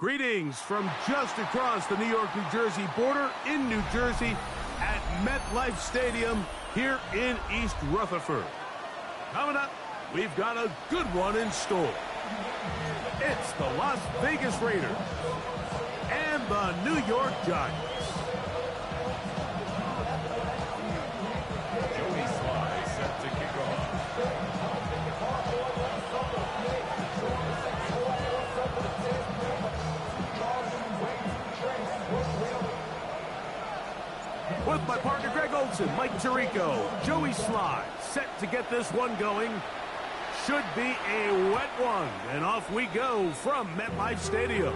Greetings from just across the New York-New Jersey border in New Jersey at MetLife Stadium here in East Rutherford. Coming up, we've got a good one in store. It's the Las Vegas Raiders and the New York Giants. Joey Sly set to kick off. With my partner Greg Olson, Mike Tirico, Joey Sly set to get this one going. Should be a wet one, and off we go from MetLife Stadium.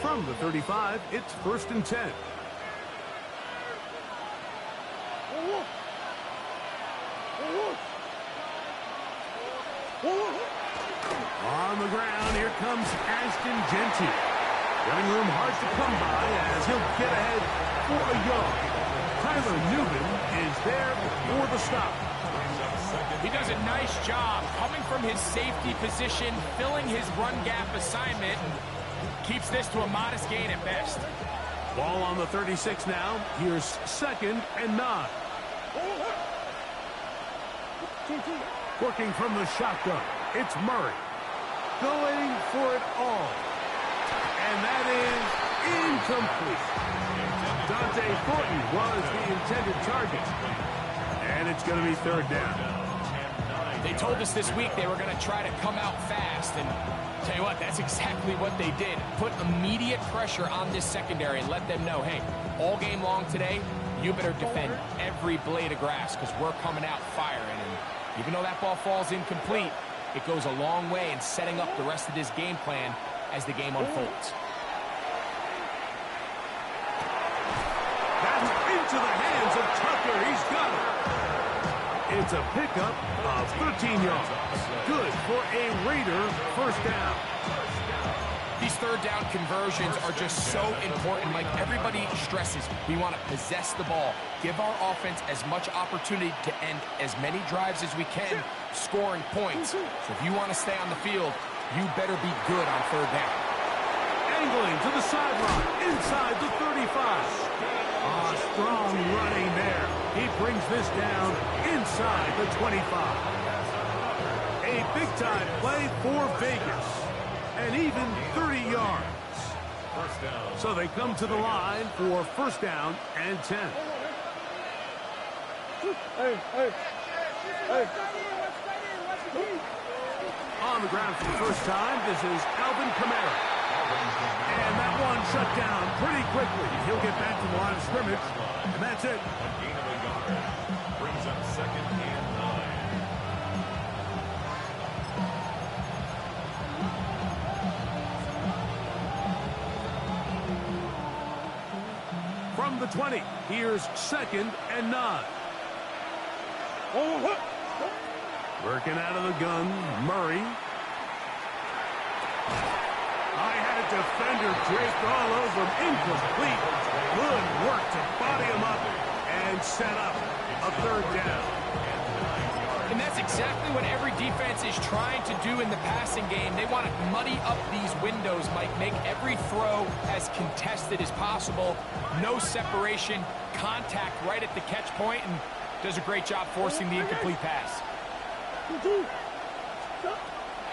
From the 35, it's 1st and 10. On the ground, here comes Ashton Jeanty. Running room hard to come by as he'll get ahead for a yard. Tyler Newman is there for the stop. He does a nice job coming from his safety position, filling his run gap assignment, and keeps this to a modest gain at best. Ball on the 36 now. Here's 2nd and 9. Working from the shotgun, it's Murray. Going for it all. And that is incomplete. Dante Thornton was the intended target. And it's going to be 3rd down. They told us this week they were going to try to come out fast, and tell you what, that's exactly what they did. Put immediate pressure on this secondary and let them know, hey, all game long today, you better defend every blade of grass because we're coming out firing. And even though that ball falls incomplete, it goes a long way in setting up the rest of this game plan as the game unfolds. That's into the hands of Tucker. He's got it. It's a pickup of 13 yards. Good for a Raider 1st down. These 3rd down conversions are just so important. Like everybody stresses, we want to possess the ball, give our offense as much opportunity to end as many drives as we can, scoring points. So if you want to stay on the field, you better be good on 3rd down. Angling to the sideline, inside the 35. Strong running there. He brings this down inside the 25. A big-time play for Vegas. And even 30 yards. So they come to the line for 1st down and 10. On the ground for the first time, this is Alvin Kamara. And that one shut down pretty quickly. He'll get back to the line of scrimmage, and that's it. A gain of a yard. Brings up 2nd and 9. From the 20, here's 2nd and 9. Working out of the gun, Murray. Defender draped all over him, incomplete. Good work to body him up and set up a 3rd down. And that's exactly what every defense is trying to do in the passing game. They want to muddy up these windows, Mike, make every throw as contested as possible. No separation, contact right at the catch point, and does a great job forcing the incomplete pass.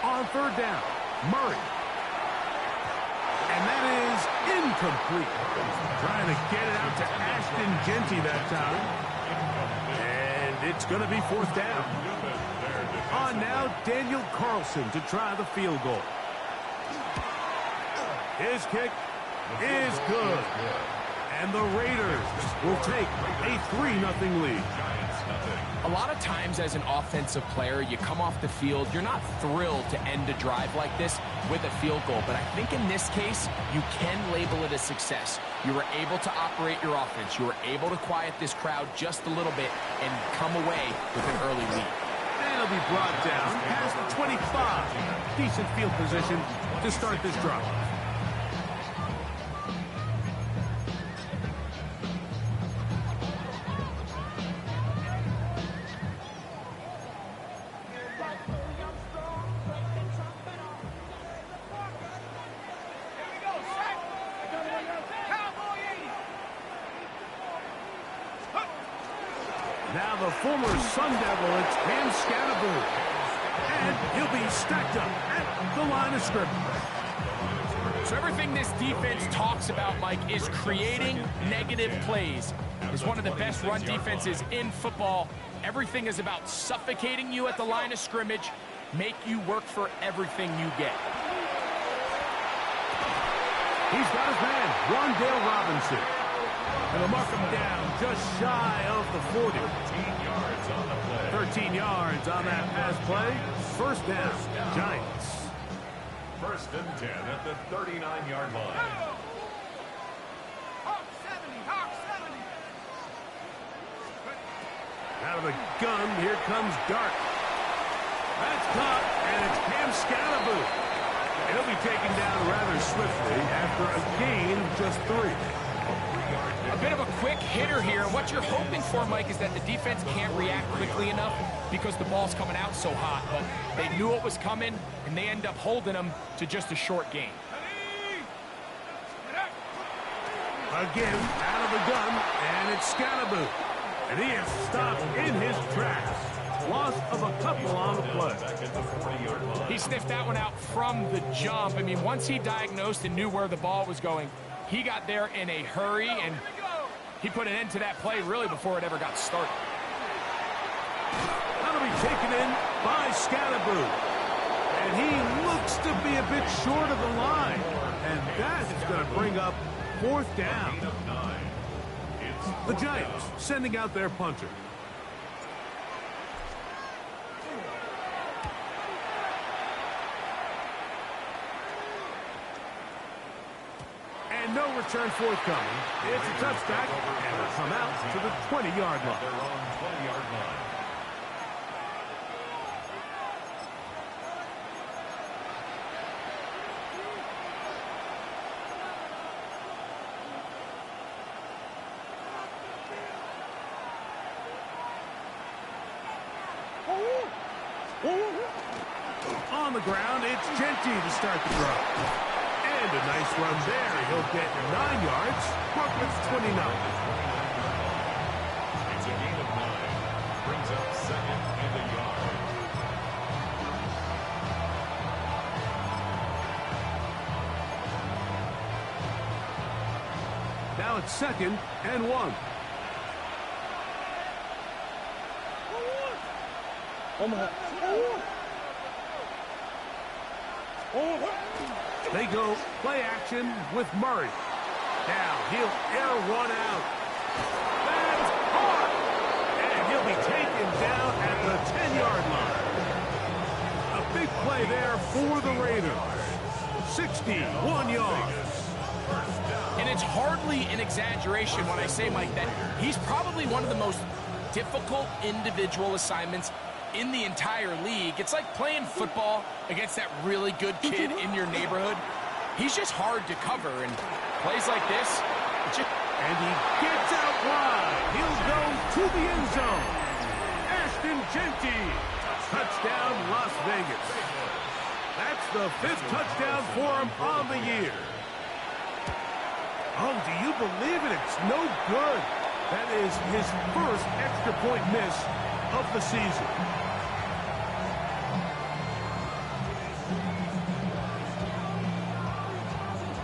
On 3rd down, Murray. And that is incomplete. Trying to get it out to Ashton Jeanty that time. And it's going to be 4th down. On now, Daniel Carlson to try the field goal. His kick is good. And the Raiders will take a 3-0 lead. A lot of times as an offensive player, you come off the field, you're not thrilled to end a drive like this with a field goal. But I think in this case, you can label it a success. You were able to operate your offense. You were able to quiet this crowd just a little bit and come away with an early lead. And he'll be brought down past the 25. Decent field position to start this drive. Now the former Sun Devil, it's Cam Scatterbury. And he'll be stacked up at the line of scrimmage. So everything this defense talks about, Mike, is creating negative plays. It's one of the best run defenses in football. Everything is about suffocating you at the line of scrimmage, make you work for everything you get. He's got his man, Rondale Robinson. And they'll mark him down just shy of the 40. 13 yards on the play. 13 yards on that pass play. First down, Giants. First and 10 at the 39-yard line. Out of the gun, here comes Dart. That's caught, and it's Cam Scatterbury. He'll be taken down rather swiftly after a gain of just 3. A bit of a quick hitter here. What you're hoping for, Mike, is that the defense can't react quickly enough because the ball's coming out so hot. But they knew it was coming, and they end up holding them to just a short gain. Again, out of the gun, and it's Scatterbury. And he is stopped in his tracks. Loss of a couple on the play. He sniffed that one out from the jump. I mean, once he diagnosed and knew where the ball was going, he got there in a hurry, and he put an end to that play really before it ever got started. That'll be taken in by Scatterbury. And he looks to be a bit short of the line. And that is going to bring up fourth down. The Giants sending out their punter. And no return forthcoming. It's a touchback, and will come out to the 20-yard line. Their own 20-yard line. On the ground, it's Genty to start the drive. And a nice run there. He'll get 9 yards. Brooklyn's 29. It's a gain of 9. Brings up second and a yard. Now it's second and 1. They go play action with Murray. Now he'll air one out. That's caught. And he'll be taken down at the 10-yard line. A big play there for the Raiders. 61 yards. And it's hardly an exaggeration when I say, Mike, that he's probably one of the most difficult individual assignments in the entire league. It's like playing football against that really good kid in your neighborhood. He's just hard to cover, and plays like this. And he gets out wide. He'll go to the end zone. Ashton Genty. Touchdown, Las Vegas. That's the 5th touchdown for him on the year. Oh, do you believe it? It's no good. That is his first extra point miss of the season.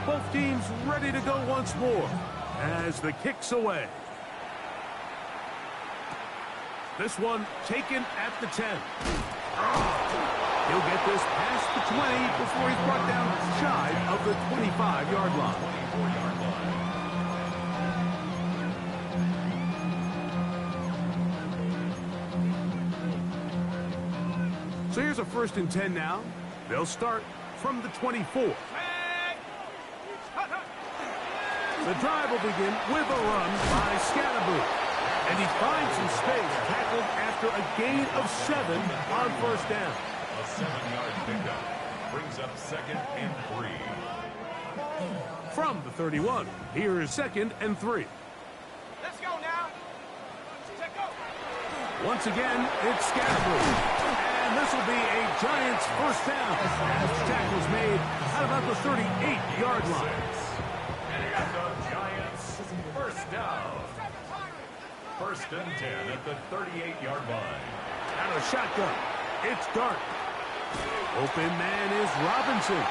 Both teams ready to go once more as the kick's away. This one taken at the 10. He'll get this past the 20 before he's brought down shy of the 25-yard line. So here's a 1st and 10 now. They'll start from the 24. So The drive will begin with a run by Scatterboot. And he finds some space, tackled after a gain of 7 on first down. A 7-yard pickup brings up 2nd and 3. From the 31, here is 2nd and 3. Let's go now. Check go. Once again, it's Scatterboot. And this will be a Giants first down as the tackle's made at about the 38-yard line. And the Giants first down. 1st and 10 at the 38-yard line. Out of the shotgun, it's Dart. Open man is Robinson.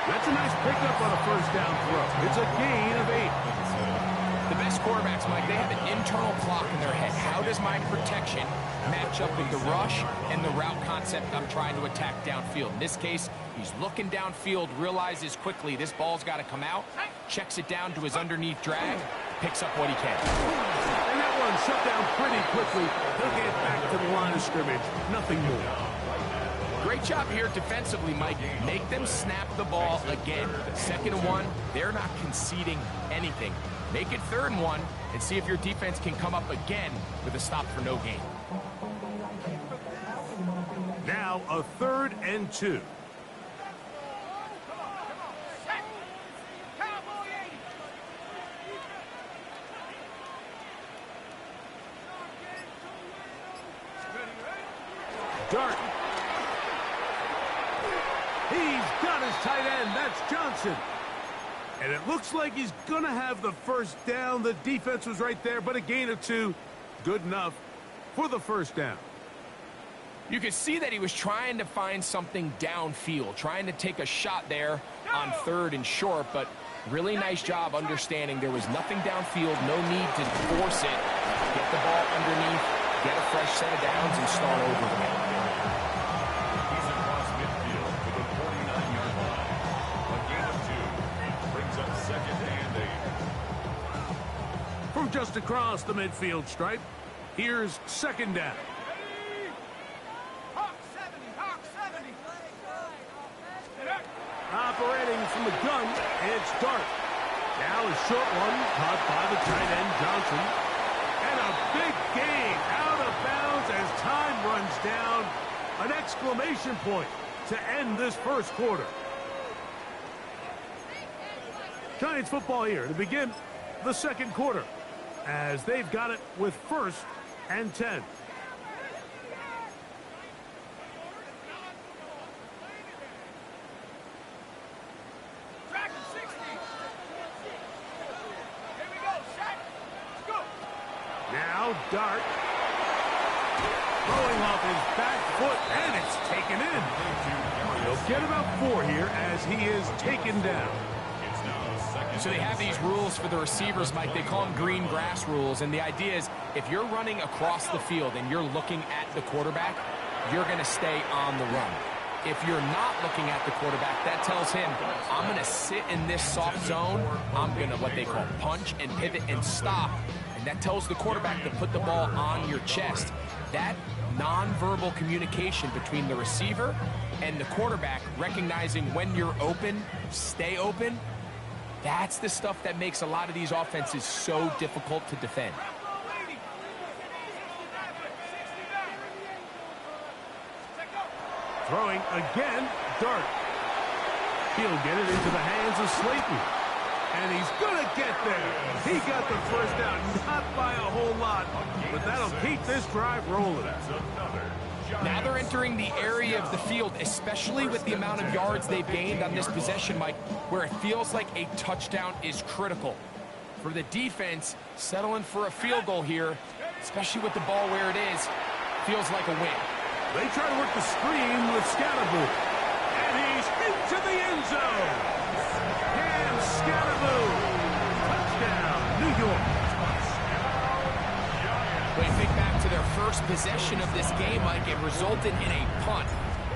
That's a nice pickup on a first down throw. It's a gain of 8. The best quarterbacks, Mike, they have an internal clock in their head. How does my protection match up with the rush and the route concept I'm trying to attack downfield? In this case, he's looking downfield, realizes quickly this ball's got to come out, checks it down to his underneath drag, picks up what he can. And that one shut down pretty quickly. He'll get back to the line of scrimmage. Nothing more. Great job here defensively, Mike. Make them snap the ball again. 2nd and 1, they're not conceding anything. Make it 3rd and 1 and see if your defense can come up again with a stop for no gain. Now a 3rd and 2. Dart. He's got his tight end. That's Johnson. And it looks like he's going to have the first down. The defense was right there, but a gain of 2. Good enough for the first down. You could see that he was trying to find something downfield, trying to take a shot there on 3rd and short, but really nice job understanding there was nothing downfield, no need to force it. Get the ball underneath, get a fresh set of downs, and start over again. He's across midfield to the 49-yard line. A gain of 2 brings up 2nd and 8. From just across the midfield stripe, here's 2nd down. Operating from the gun, it's Dart. Now a short one caught by the tight end, Johnson. And a big gain out of bounds as time runs down. An exclamation point to end this first quarter. Giants football here to begin the second quarter as they've got it with 1st and 10. Now Dart throwing off his back foot, and it's taken in. He'll get about 4 here as he is taken down. So they have these rules for the receivers, Mike. They call them green grass rules, and the idea is if you're running across the field and you're looking at the quarterback, you're going to stay on the run. If you're not looking at the quarterback, that tells him, I'm going to sit in this soft zone. I'm going to what they call punch and pivot and stop. And that tells the quarterback to put the ball on your chest. That nonverbal communication between the receiver and the quarterback, recognizing when you're open, stay open, that's the stuff that makes a lot of these offenses so difficult to defend. Throwing again, Dart. He'll get it into the hands of Slayton. And he's going to get there. He got the first down, not by a whole lot, but that'll keep this drive rolling. Now they're entering the area of the field, especially with the amount of yards they've gained on this possession, Mike, where it feels like a touchdown is critical. For the defense, settling for a field goal here, especially with the ball where it is, feels like a win. They try to work the screen with Scatterboot. And he's into the end zone. And Scatterboot. Touchdown, New York. When you think back to their first possession of this game, Mike, it resulted in a punt.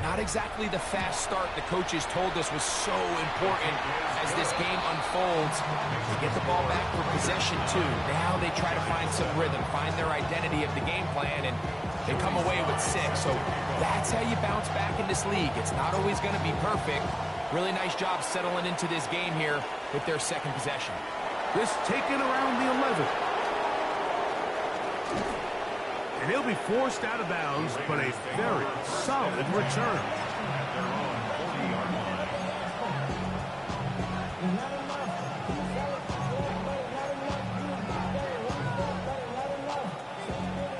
Not exactly the fast start the coaches told us was so important as this game unfolds. They get the ball back for possession two. Now they try to find some rhythm, find their identity of the game plan, and they come away with 6. So that's how you bounce back in this league. It's not always going to be perfect. Really nice job settling into this game here with their second possession. This taken around the 11. And he'll be forced out of bounds, but a very solid return.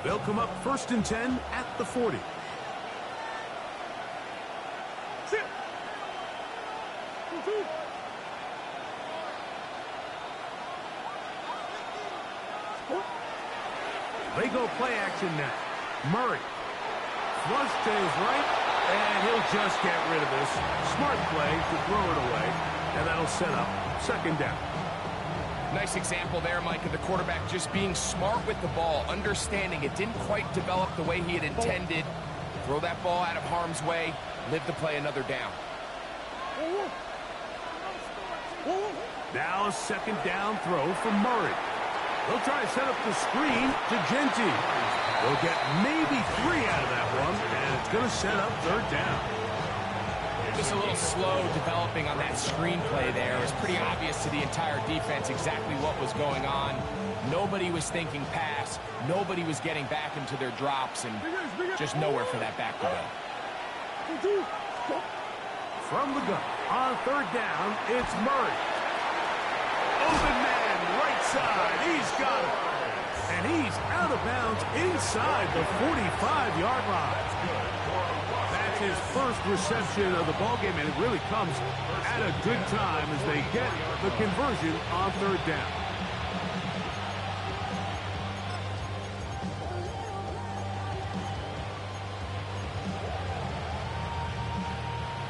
They'll come up 1st and 10 at the 40. They go play action now. Murray. Flush to his right, and he'll just get rid of this. Smart play to throw it away, and that'll set up 2nd down. Nice example there, Mike, of the quarterback just being smart with the ball, understanding it didn't quite develop the way he had intended. Throw that ball out of harm's way, live to play another down. Now a 2nd down throw for Murray. They'll try to set up the screen to Genty. They'll get maybe 3 out of that one, and it's going to set up 3rd down. Just a little slow developing on that screenplay there. It was pretty obvious to the entire defense exactly what was going on. Nobody was thinking pass. Nobody was getting back into their drops, and just nowhere for that back to go. From the gun, on 3rd down, it's Murray. Open man, right side. He's got it. And he's out of bounds inside the 45-yard line. That's his first reception of the ballgame, and it really comes at a good time as they get the conversion on 3rd down.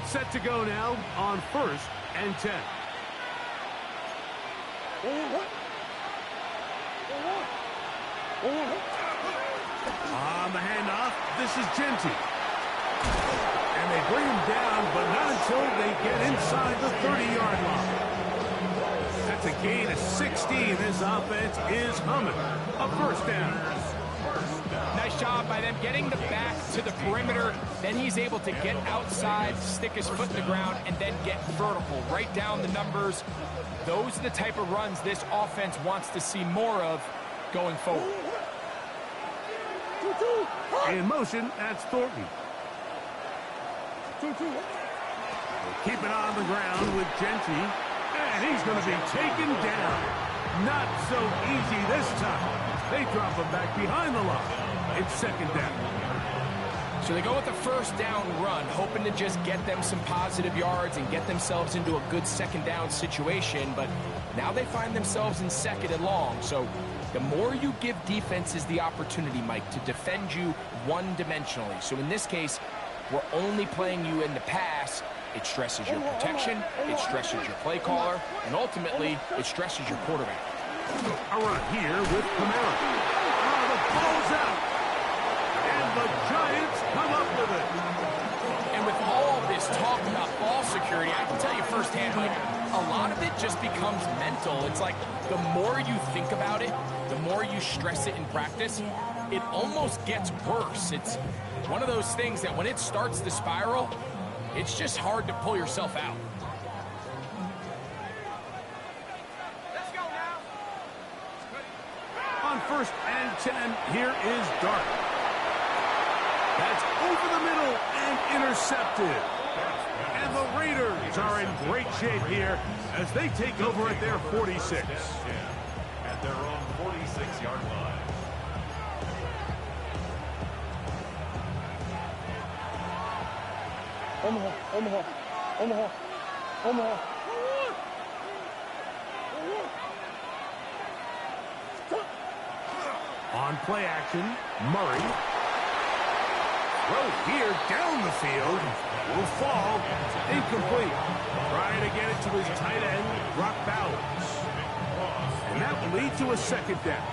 Set to go now on 1st and 10. On the handoff, this is Genty. And they bring him down, but not until they get inside the 30-yard line. That's a gain of 16. This offense is humming. A 1st down. Nice job by them getting the back to the perimeter. Then he's able to get outside, stick his foot in the ground, and then get vertical. Right down the numbers. Those are the type of runs this offense wants to see more of going forward. In motion, that's Thornton. We'll keep it on the ground with Genty. And he's going to be taken down. Not so easy this time. They drop him back behind the line. It's 2nd down. So they go with the 1st down run, hoping to just get them some positive yards and get themselves into a good 2nd down situation. But now they find themselves in 2nd and long. So the more you give defenses the opportunity, Mike, to defend you one-dimensionally. So in this case, we're only playing you in the pass. It stresses your protection, it stresses your play caller, and ultimately, it stresses your quarterback. A run here with Kamara. Oh, the ball's out. And the Giants come up with it. And with all this talk about ball security, I can tell you firsthand, Mike, a lot of it just becomes mental. It's like the more you think about it, the more you stress it in practice, it almost gets worse. It's one of those things that when it starts to spiral, it's just hard to pull yourself out. Let's go now. On 1st and 10, here is Dart. That's over the middle and intercepted. And the Raiders are in great shape here as they take over at their 46. At their own 46-yard line. Omaha, Omaha, Omaha, Omaha. On play action, Murray. Throw here down the field. Will fall. Incomplete. Trying to get it to his tight end, Brock Bowers. And that will lead to a 2nd down.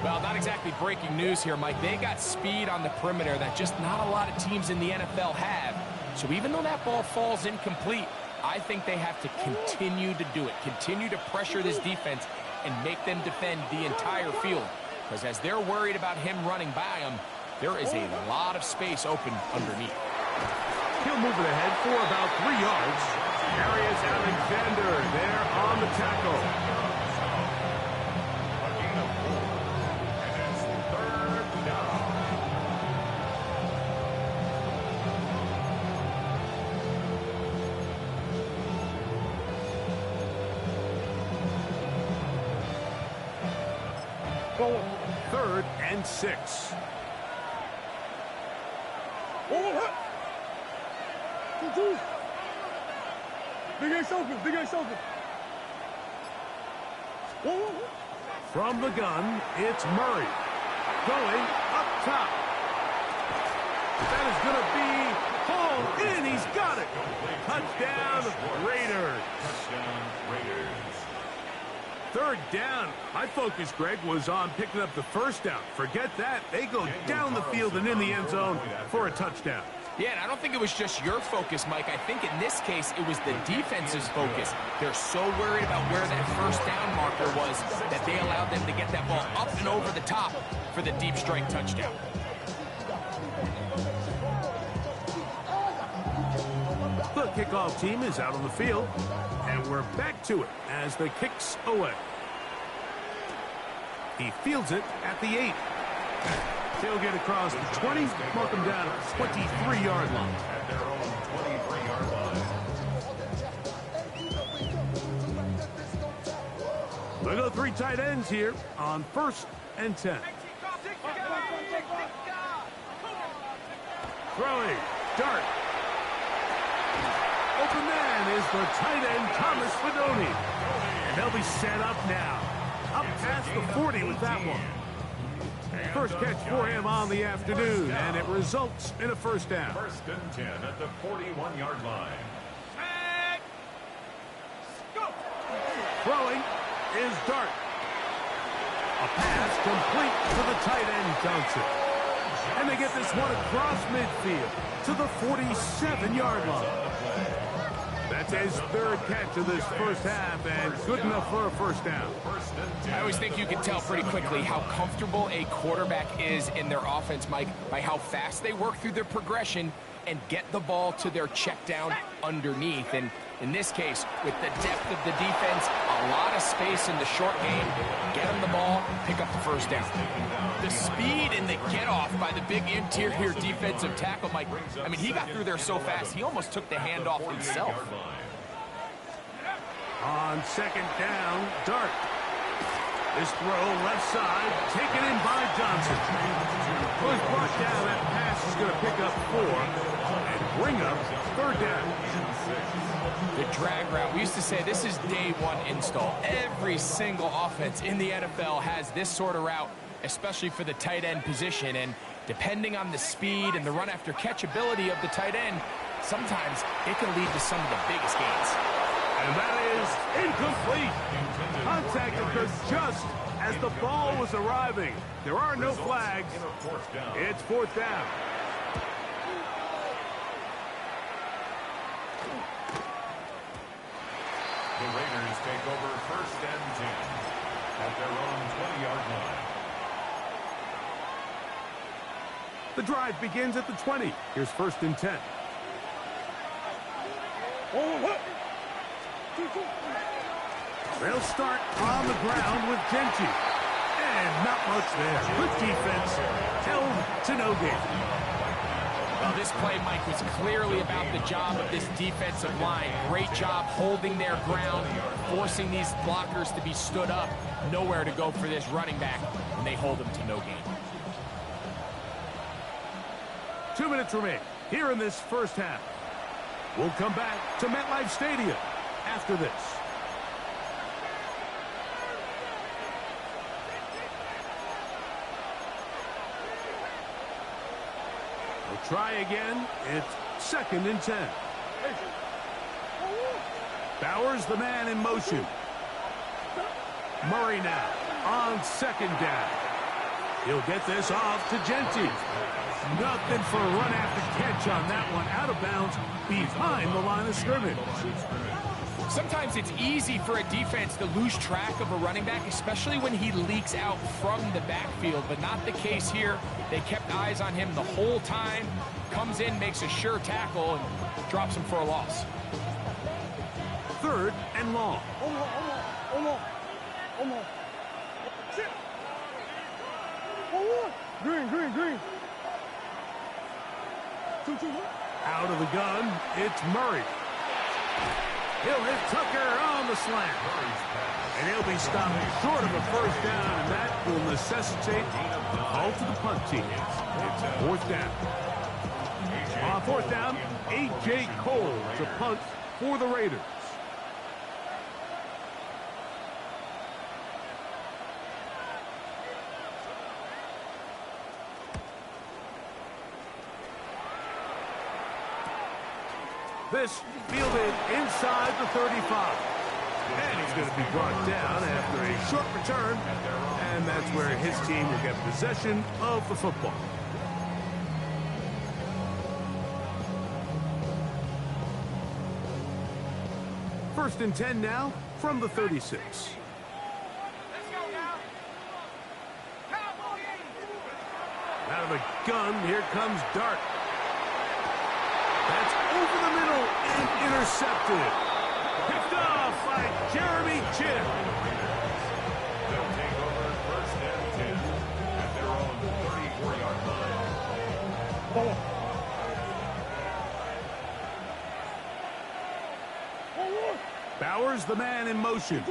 Well, not exactly breaking news here, Mike. They got speed on the perimeter that just not a lot of teams in the NFL have. So even though that ball falls incomplete, I think they have to continue to do it. Continue to pressure this defense and make them defend the entire field. Because as they're worried about him running by them, there is a lot of space open underneath. He'll move it ahead for about 3 yards. Darius Alexander there on the tackle. Go. 3rd and 6. Oh, two. Big Ace open. Big Ace open. Oh. From the gun, it's Murray. Going up top. That is going to be hauled in. He's got it. Touchdown, Raiders. Touchdown, Raiders. 3rd down. My focus, Greg, was on picking up the 1st down. Forget that. They go down the field and in the end zone for a touchdown. Yeah, and I don't think it was just your focus, Mike. I think in this case, it was the defense's focus. They're so worried about where that 1st down marker was that they allowed them to get that ball up and over the top for the deep strike touchdown. The kickoff team is out on the field, and we're back to it as the kick's away. He fields it at the 8. They'll get across the 20, mark them down at the 23-yard line. At their own 23-yard line. They go 3 tight ends here on 1st and 10. Throwing, dart. Open man is the tight end, Thomas Fidone. And they'll be set up now. Up past the 40 with that one. First catch for him on the afternoon, and it results in a 1st down. 1st and 10 at the 41-yard line. Throwing is Dart. A pass complete to the tight end, Johnson. And they get this one across midfield to the 47-yard line. That's his 3rd catch of this 1st half, and good enough for a 1st down. I always think you can tell pretty quickly how comfortable a quarterback is in their offense, Mike, by how fast they work through their progression and get the ball to their check down underneath. And in this case, with the depth of the defense, a lot of space in the short game, get them the ball, pick up the 1st down. The speed and the get-off by the big interior defensive tackle, Mike, I mean, he got through there so fast, he almost took the handoff himself. On 2nd down, Dart. This throw left side, taken in by Johnson. Was brought down. That pass is going to pick up 4 and bring up 3rd down. The drag route. We used to say this is day 1 install. Every single offense in the NFL has this sort of route, especially for the tight end position. And depending on the speed and the run after catch ability of the tight end, sometimes it can lead to some of the biggest gains. And that is incomplete. Contact occurred just as the ball was arriving. There are no flags. It's 4th down. The Raiders take over 1st and 10 at their own 20-yard line. The drive begins at the 20. Here's 1st and 10. They'll start on the ground with Genty. And not much there. Good defense. Held to no gain. Well, this play, Mike, was clearly about the job of this defensive line. Great job holding their ground, forcing these blockers to be stood up. Nowhere to go for this running back, and they hold him to no gain. 2 minutes remain here in this 1st half. We'll come back to MetLife Stadium after this. We'll try again. It's 2nd and 10. Bowers, the man in motion. Murray now on 2nd down. He'll get this off to Genty. Nothing for a run after catch on that one. Out of bounds behind the line of scrimmage. Sometimes it's easy for a defense to lose track of a running back, especially when he leaks out from the backfield, but not the case here. They kept eyes on him the whole time. Comes in, makes a sure tackle, and drops him for a loss. 3rd and long. Green. Out of the gun, it's Murray. He'll hit Tucker on the slant. And he'll be stopped short of a first down, and that will necessitate a call to the punt team. Fourth down. On fourth down, A.J. Cole to punt for the Raiders. This fielded inside the 35. And he's going to be brought down after a short return. And that's where his team will get possession of the football. First and 10 now from the 36. Out of the gun, here comes Dart. That's over the middle and intercepted. Picked off by Jeremy Chinn. They'll take over first and 10 at their own 34-yard line. Bowers, the man in motion.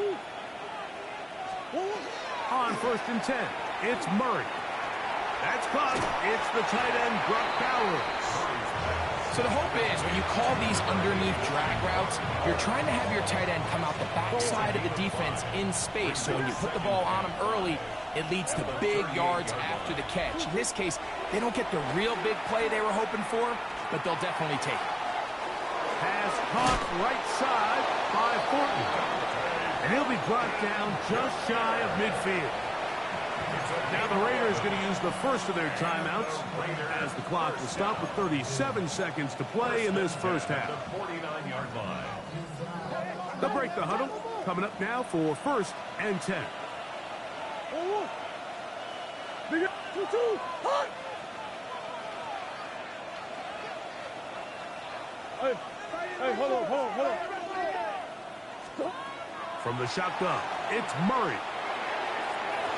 On first and 10, it's Murray. That's caught. It's the tight end, Brock Bowers. So the hope is when you call these underneath drag routes, you're trying to have your tight end come out the backside of the defense in space. So when you put the ball on him early, it leads to big yards after the catch. In this case, they don't get the real big play they were hoping for, but they'll definitely take it. Pass caught right side by Thornton. And he'll be brought down just shy of midfield. Now the Raiders going to use the first of their timeouts as the clock will stop with 37 seconds to play in this first half. 49-yard line. They'll break the huddle. Coming up now for first and 10. Hey, hold on. From the shotgun, it's Murray.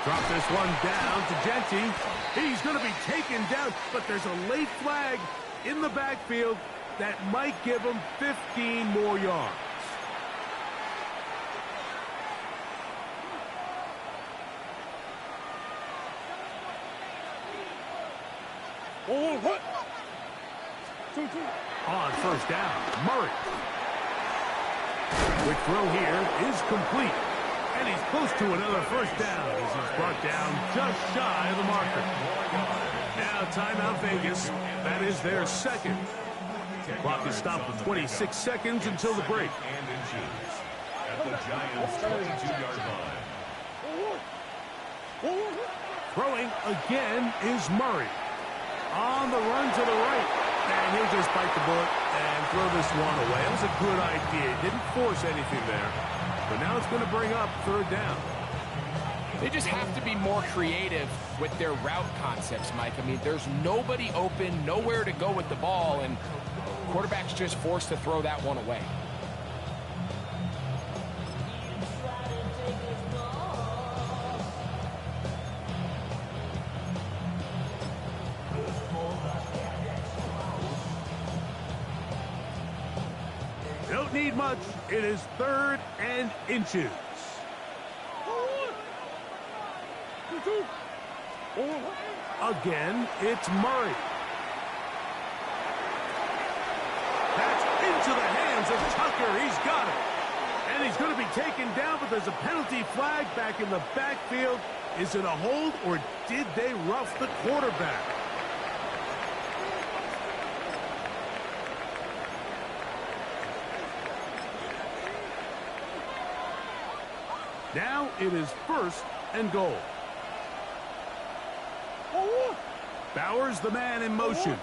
Drop this one down to Genty. He's going to be taken down, but there's a late flag in the backfield that might give him 15 more yards. On first down, Murray. Quick throw here is complete. And he's close to another first down as he's brought down just shy of the marker. Now timeout Vegas. That is their second. Clock is stopped with 26 seconds until the break. And inches at the Giants' 22-yard line. Throwing again is Murray. On the run to the right. And he'll just bite the bullet and throw this one away. It was a good idea. Didn't force anything there. But now it's going to bring up third down. They just have to be more creative with their route concepts, Mike. I mean, there's nobody open, nowhere to go with the ball, and quarterback's just forced to throw that one away. Don't need much. It is third and inches. Again, it's Murray. That's into the hands of Tucker. He's got it. And he's going to be taken down, but there's a penalty flag back in the backfield. Is it a hold, or did they rough the quarterback? Now it is first and goal. Bowers, the man in motion.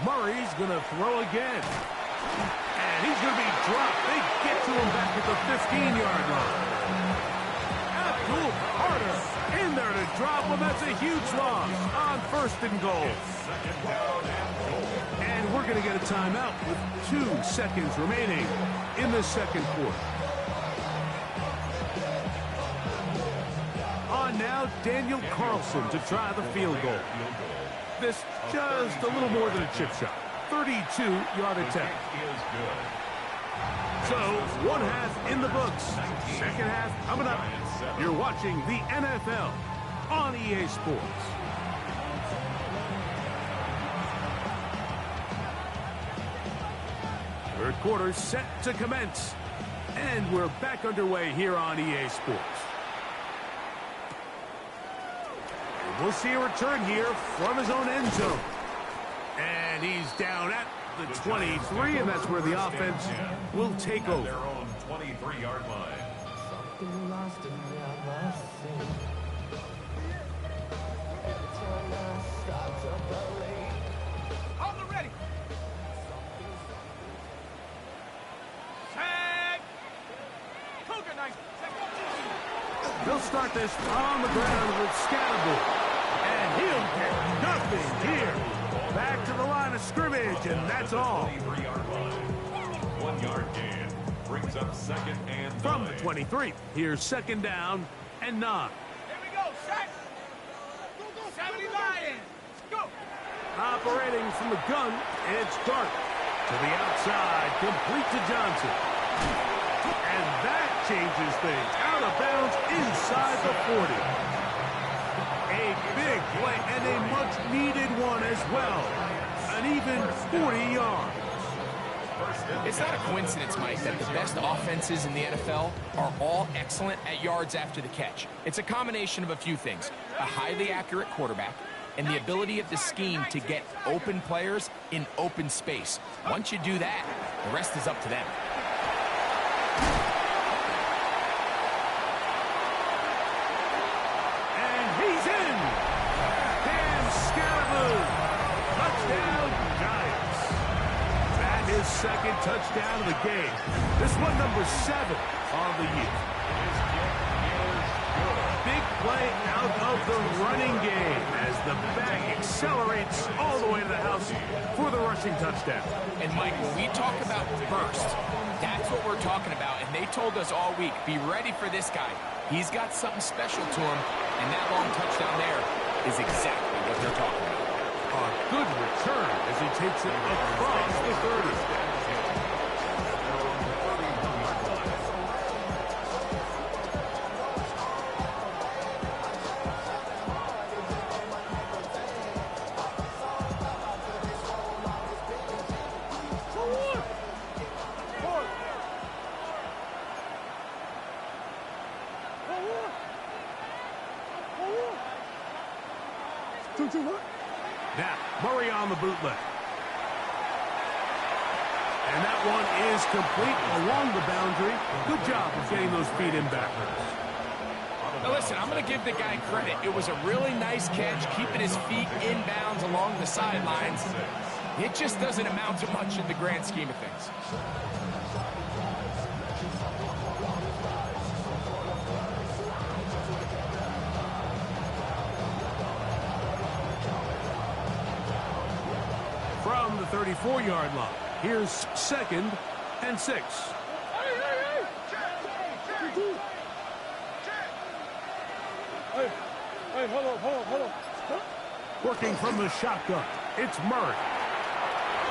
Murray's going to throw again. And he's going to be dropped. They get to him back at the 15-yard line. Abdul Carter in there to drop him. That's a huge loss on first and goal. And we're going to get a timeout with 2 seconds remaining in the second quarter. On now, Daniel Carlson to try the field goal. This just a little more than a chip shot. 32-yard attempt. Is good. So, one half in the books. Second half coming up. You're watching the NFL on EA Sports. Third quarter set to commence. And we're back underway here on EA Sports. And we'll see a return here from his own end zone. And he's down at the 23, and that's where the offense will take over. Their own 23-yard line. On the ready. Tag. Cougar knife. They'll start this on the ground with Scatterbull. And he'll get nothing here. Back to the line of scrimmage, and that's all. 23-yard line. 1 yard gain. Brings up second and 9. From the 23, here's second down and 9. Here we go. Set. 70 Lions. Go. Operating from the gun, it's Dart. To the outside, complete to Johnson. And that changes things. Out of bounds inside the 40. A big play and a much-needed one as well. An even 40 yards. It's not a coincidence, Mike, that the best offenses in the NFL are all excellent at yards after the catch. It's a combination of a few things. A highly accurate quarterback and the ability of the scheme to get open players in open space. Once you do that, the rest is up to them. And he's in. Cam Scatterbull. Touchdown, Giants. That is second touchdown of the game. This one number 7 on the year. Big play out of the running game as the back accelerates all the way to the house for the rushing touchdown. And, Mike, when we talk about burst, that's what we're talking about. And they told us all week, be ready for this guy. He's got something special to him, and that long touchdown there is exactly what they're talking about. A good return as he takes it across the 30. Now, Murray on the bootleg. And that one is complete along the boundary. Good job of getting those feet in backwards. Now, listen, I'm going to give the guy credit. It was a really nice catch, keeping his feet in bounds along the sidelines. It just doesn't amount to much in the grand scheme of things. From the 34-yard line, here's second and 6. Hey, hold on. Working from the shotgun, it's Murray.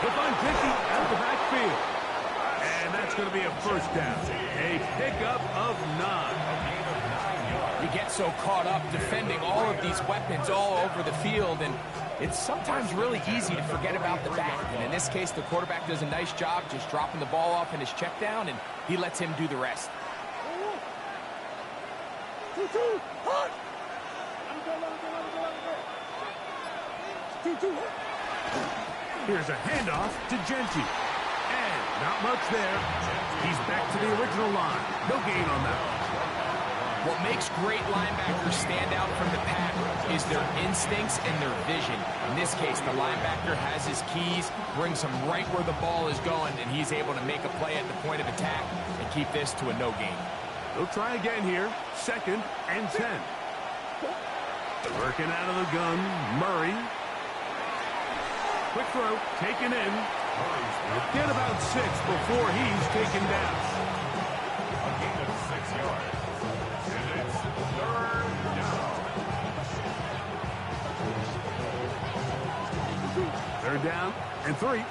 He'll find Dickey out the backfield. And that's going to be a first down. A pickup of 9. You get so caught up defending all of these weapons all over the field, and it's sometimes really easy to forget about the back. And in this case, the quarterback does a nice job just dropping the ball off in his check down, and he lets him do the rest. Here's a handoff to Genty. And not much there. He's back to the original line. No gain on that one. What makes great linebackers stand out from the pack is their instincts and their vision. In this case, the linebacker has his keys, brings him right where the ball is going, and he's able to make a play at the point of attack and keep this to a no gain. They'll try again here. Second and 10. Working out of the gun, Murray. Quick throw, taken in. He'll get about 6 before he's taken down. A gain of 6 yards. And it's third down. Third down and 3.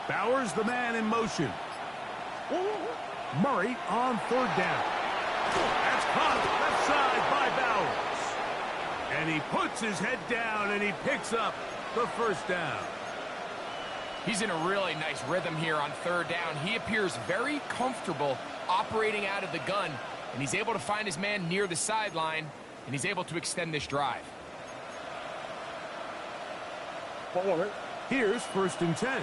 Bowers, the man in motion. Murray on third down. That's caught left side by Bowers. And he puts his head down and he picks up the first down. He's in a really nice rhythm here on third down. He appears very comfortable operating out of the gun, and he's able to find his man near the sideline, and he's able to extend this drive. Here's 1st and 10.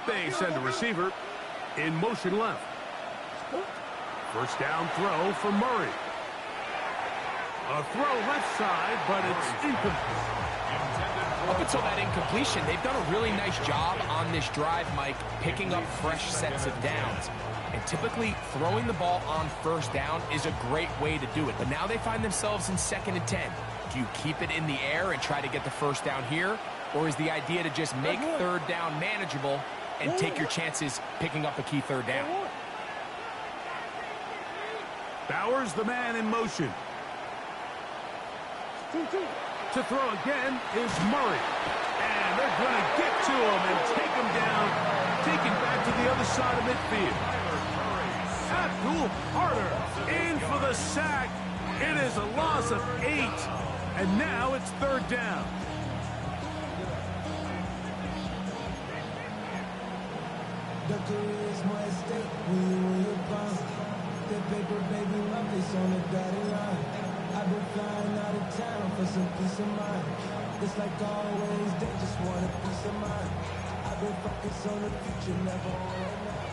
They send a receiver in motion left. First down throw for Murray. A throw left side, but it's incomplete. Up until that incompletion, they've done a really nice job on this drive, Mike, picking up fresh sets of downs. And typically, throwing the ball on first down is a great way to do it. But now they find themselves in 2nd and 10. Do you keep it in the air and try to get the first down here? Or is the idea to just make third down manageable and take your chances picking up a key third down? Bowers, the man in motion. To throw again is Murray. And they're going to get to him and take him down, taken back to the other side of midfield. Abdul Carter in for the sack. It is a loss of 8. And now it's third down. The career is my estate when you in your prime. The paper, baby, my face on the dotted line. I've been flying out of town for some peace of mind. It's like always, they just want a peace of mind. I've been focused on the future, never on right now.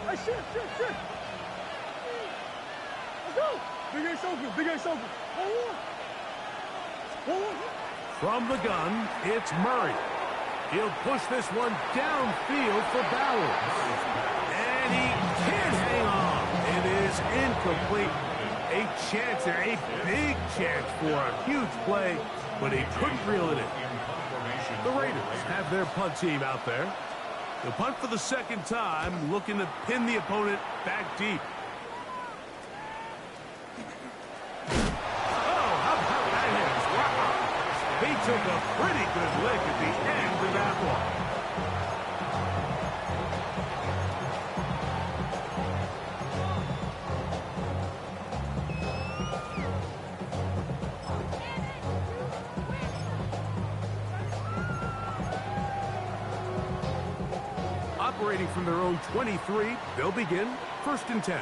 Hey, shit. Let's go. Big Ace open, Big Ace open. 1-1. From the gun, it's Murray. He'll push this one downfield for Bowers. And he can't hang on. It is incomplete. A chance there, a big chance for a huge play, but he couldn't reel it in. The Raiders have their punt team out there. The punt for the second time, looking to pin the opponent back deep. Oh, how about that hit? Wow. He took a pretty good lick at the end of that one. Operating from their own 23, they'll begin 1st and 10.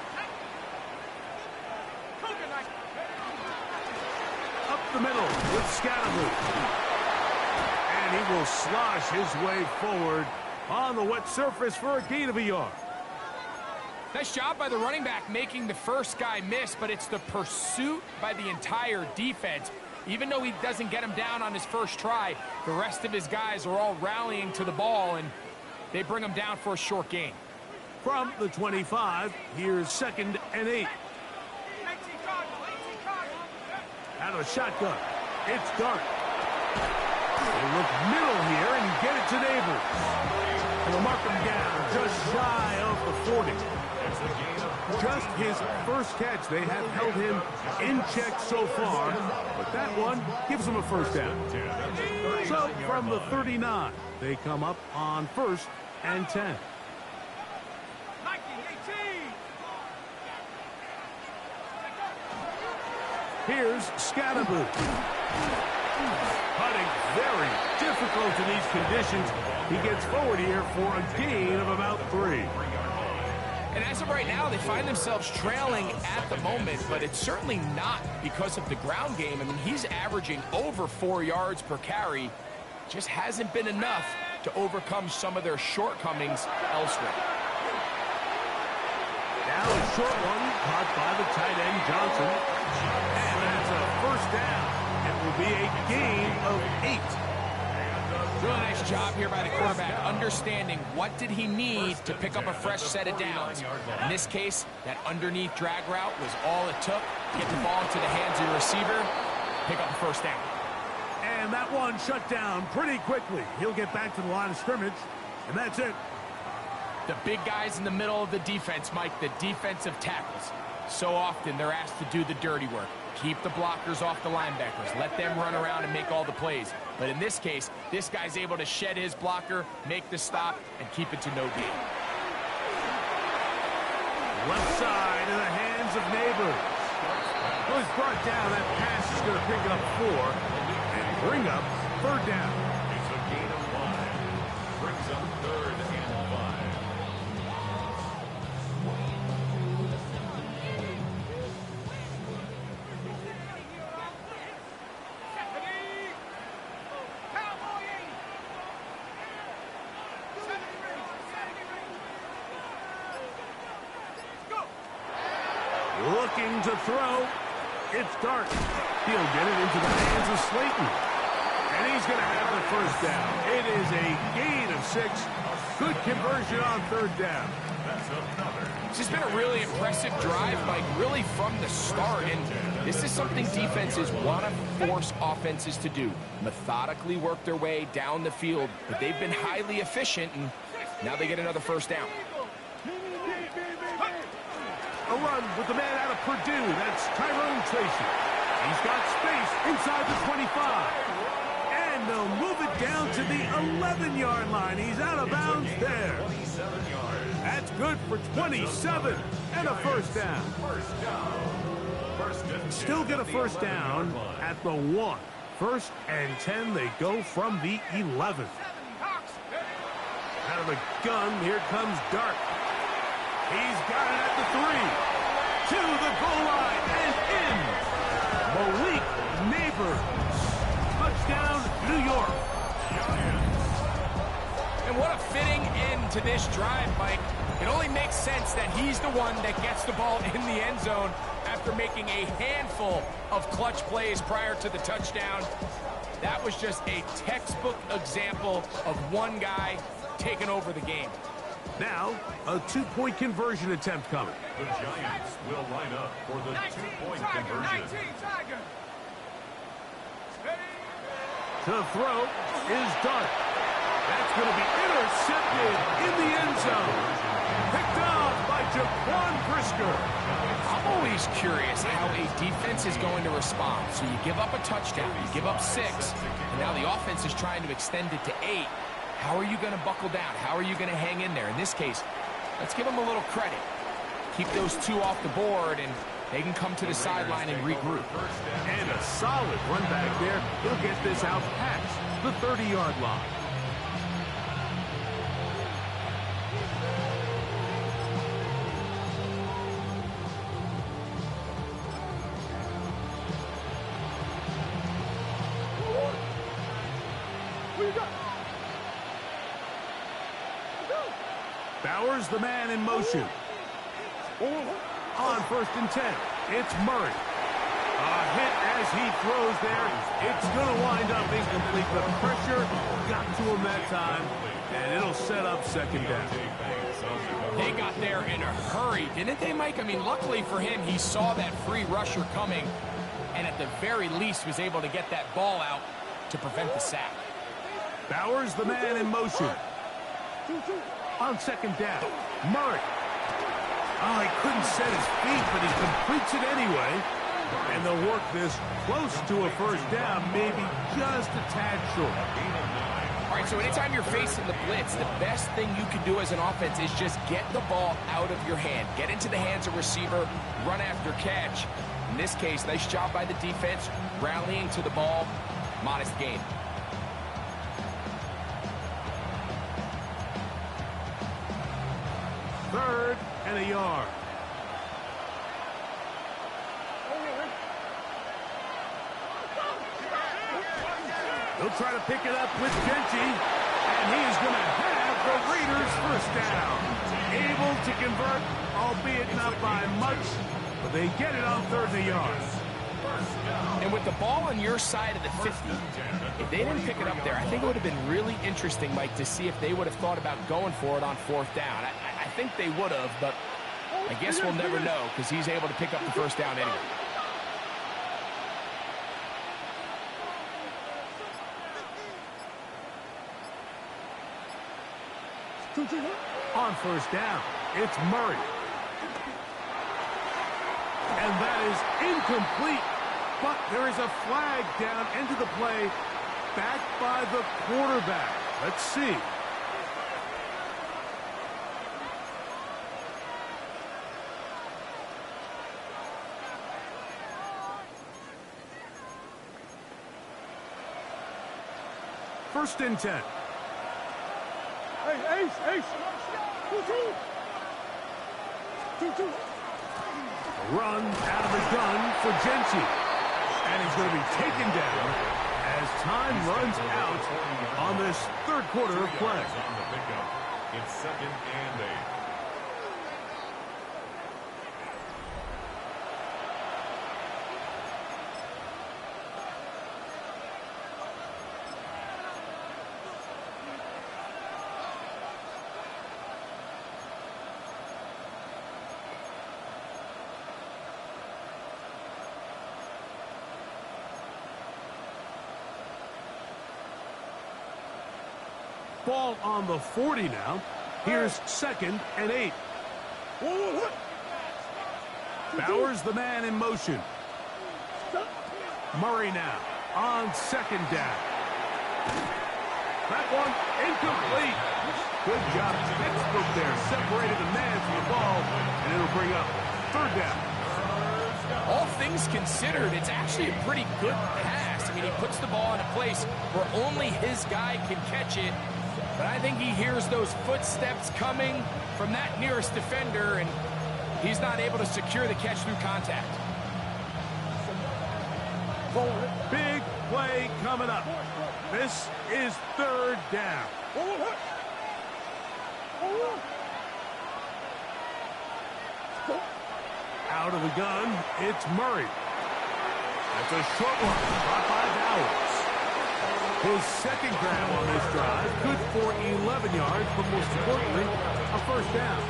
Up the middle with Scatterboot. And he will slosh his way forward on the wet surface for a gain of a yard. Nice job by the running back making the first guy miss, but it's the pursuit by the entire defense. Even though he doesn't get him down on his first try, the rest of his guys are all rallying to the ball, and they bring him down for a short gain. From the 25, here's 2nd and 8. Out of the shotgun, it's Dart. They look middle here and get it to Neighbors. They'll mark him down just shy of the 40. Just his first catch. They have held him in check so far, but that one gives him a first down. So from the 39, they come up on 1st and 10. Here's Scatterboot. Putting very difficult in these conditions. He gets forward here for a gain of about 3. And as of right now, they find themselves trailing at the moment, but it's certainly not because of the ground game. I mean, he's averaging over 4 yards per carry. Just hasn't been enough to overcome some of their shortcomings elsewhere. Now a short one caught by the tight end Johnson. And that's a first down. It will be a gain of 8. Really nice job here by the quarterback, understanding what did he need to pick up a fresh set of downs. In this case, that underneath drag route was all it took to get the ball into the hands of your receiver, pick up a first down. And that one shut down pretty quickly. He'll get back to the line of scrimmage, and that's it. The big guys in the middle of the defense, Mike, the defensive tackles. So often they're asked to do the dirty work. Keep the blockers off the linebackers. Let them run around and make all the plays. But in this case, this guy's able to shed his blocker, make the stop, and keep it to no gain. Left side in the hands of Neighbors. Well, he's brought down. That pass is going to pick up 4 and bring up third down. It's a gain of 5. Brings up 3rd and 5. Looking to throw. It's Dart. He'll get it into the hands of Slayton. And he's going to have the first down. It is a gain of 6. Good conversion on third down. That's another. This has been a really impressive drive, Mike, really from the start. And this is something defenses want to force offenses to do. Methodically work their way down the field. But they've been highly efficient, and now they get another first down. A run with the man out of Purdue. That's Tyrone Tracy. He's got space inside the 25. And they'll move it down to the 11-yard line. He's out of bounds there. 27 yards. That's good for 27 and a first down. First down. First and 10 Still get a at the first 11-yard down line. at the 1. First and 10, they go from the 11. Out of the gun, here comes Dart. He's got it at the 3. To the goal line and in. Malik Neighbors. Touchdown, New York. And what a fitting end to this drive, Mike. It only makes sense that he's the one that gets the ball in the end zone after making a handful of clutch plays prior to the touchdown. That was just a textbook example of one guy taking over the game. Now, a 2-point conversion attempt coming. The Giants will line up for the 2-point conversion. To throw is Dart. That's going to be intercepted in the end zone. Picked off by Jaquan Brisker. I'm always curious how a defense is going to respond. So you give up a touchdown, you give up 6, and now the offense is trying to extend it to 8. How are you going to buckle down? How are you going to hang in there? In this case, let's give them a little credit. Keep those 2 off the board, and they can come to the sideline and regroup. And a solid run back there. He'll get this out past the 30-yard line. Bowers, the man in motion. On first and 10, it's Murray. A hit as he throws there. It's going to wind up incomplete. The pressure got to him that time, and it'll set up second down. They got there in a hurry, didn't they, Mike? I mean, luckily for him, he saw that free rusher coming, and at the very least was able to get that ball out to prevent the sack. Bowers, the man in motion. On second down, Murray. Oh, he couldn't set his feet, but he completes it anyway. And they'll work this close to a first down, maybe just a tad short. All right, so anytime you're facing the blitz, the best thing you can do as an offense is just get the ball out of your hand. Get into the hands of receiver, run after catch. In this case, nice job by the defense, rallying to the ball, modest gain. Third and a yard. He'll try to pick it up with Genty, and he is going to have the Raiders first down. Able to convert, albeit not by much, but they get it on third and a yard. And with the ball on your side of the 50, if they didn't pick it up there, I think it would have been really interesting, Mike, to see if they would have thought about going for it on fourth down. I think they would have, but I guess we'll never know because he's able to pick up the first down anyway. on first down. It's Murray. And that is incomplete. But there is a flag down into the play, backed by the quarterback. Let's see. First and 10. Hey, Ace. 2-2. 2-2. Run out of the gun for Genchi. And he's going to be taken down as time runs out on this third quarter of play. On the pickup. It's 2nd and 8. Ball on the 40 now. Here's 2nd and 8. Bowers the man in motion. Murray now on 2nd down. That one incomplete. Good job. Textbook there. Separated the man from the ball, and it'll bring up 3rd down. All things considered, it's actually a pretty good pass. I mean, he puts the ball in a place where only his guy can catch it. But I think he hears those footsteps coming from that nearest defender, and he's not able to secure the catch through contact. Big play coming up. This is 3rd down. Out of the gun, it's Murray. That's a short one, caught by Bowers. His 2nd grab on this drive, good for 11 yards, but most importantly, a 1st down.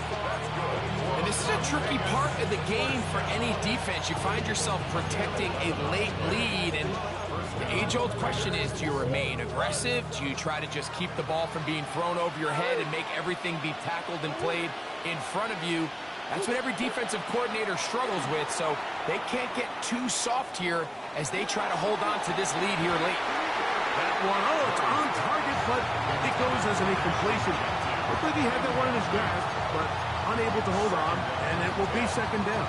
And this is a tricky part of the game for any defense. You find yourself protecting a late lead, and the age-old question is, do you remain aggressive? Do you try to just keep the ball from being thrown over your head and make everything be tackled and played in front of you? That's what every defensive coordinator struggles with, so they can't get too soft here as they try to hold on to this lead here late. That one, it's on target, but it goes as an incompletion. Looks like he had that one in his grasp, but unable to hold on, and it will be 2nd down.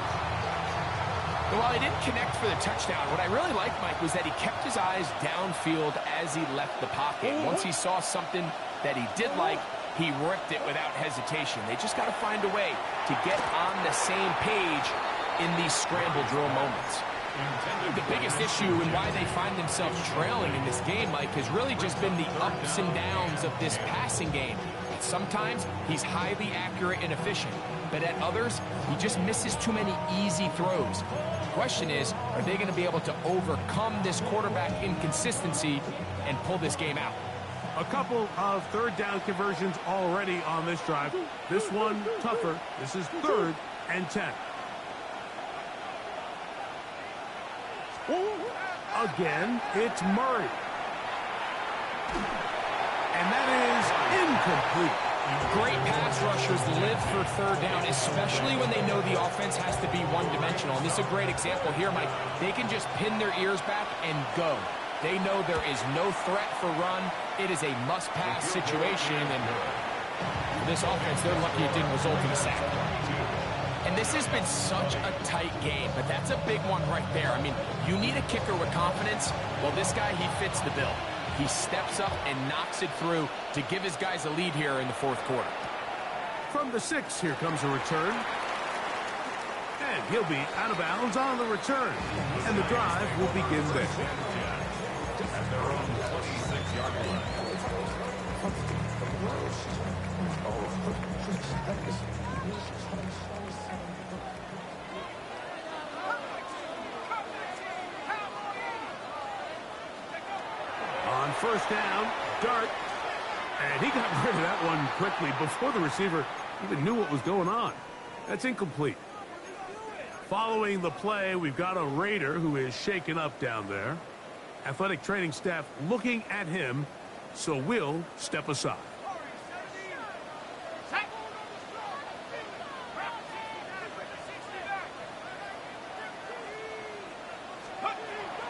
Well, while he didn't connect for the touchdown, what I really liked, Mike, was that he kept his eyes downfield as he left the pocket. Once he saw something that he did like, he ripped it without hesitation. They just got to find a way to get on the same page in these scramble drill moments. The biggest issue and why they find themselves trailing in this game, Mike, has really just been the ups and downs of this passing game. Sometimes he's highly accurate and efficient, but at others, he just misses too many easy throws. The question is, are they going to be able to overcome this quarterback inconsistency and pull this game out? A couple of 3rd down conversions already on this drive. This one tougher. This is 3rd and 10. Again, it's Murray. And that is incomplete. Great pass rushers live for 3rd down, especially when they know the offense has to be one-dimensional. And this is a great example here, Mike. They can just pin their ears back and go. They know there is no threat for run. It is a must-pass situation, and for this offense, they're lucky it didn't result in a sack. And this has been such a tight game, but that's a big one right there. I mean, you need a kicker with confidence. Well, this guy, he fits the bill. He steps up and knocks it through to give his guys a lead here in the 4th quarter. From the 6, here comes a return. And he'll be out of bounds on the return. And the drive will begin there. At their own 26-yard line. On 1st down, Dart. And he got rid of that one quickly before the receiver even knew what was going on. That's incomplete. Following the play, we've got a Raider who is shaken up down there. Athletic training staff looking at him, so we'll step aside.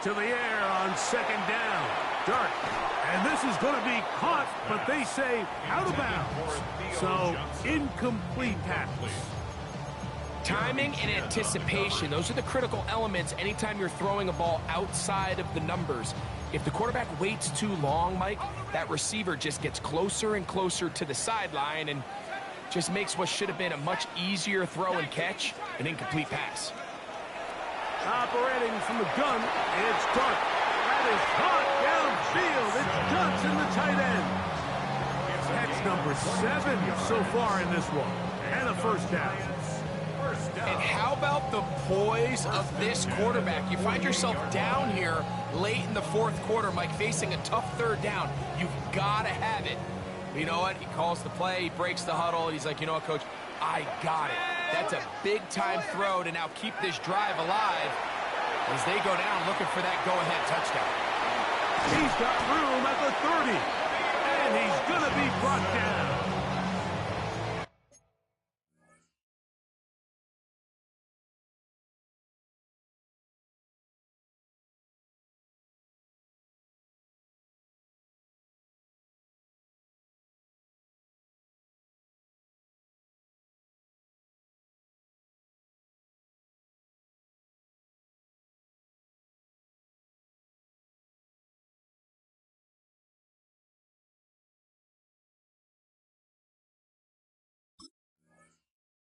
to the air on second down. Dart. And this is going to be caught, but they say out of bounds. So, incomplete pass. Timing and anticipation, those are the critical elements anytime you're throwing a ball outside of the numbers. If the quarterback waits too long, Mike, that receiver just gets closer and closer to the sideline and just makes what should have been a much easier throw and catch an incomplete pass. Operating from the gun, it's Dart. That is caught downfield. It's Johnson, the tight end. Catch number 7 so far in this one. And a first down. And how about the poise of this quarterback? You find yourself down here late in the fourth quarter, Mike, facing a tough third down. You've got to have it. You know what? He calls the play, he breaks the huddle, and he's like, you know what, Coach? I got it. That's a big-time throw to now keep this drive alive as they go down looking for that go-ahead touchdown. He's got room at the 30, and he's going to be brought down.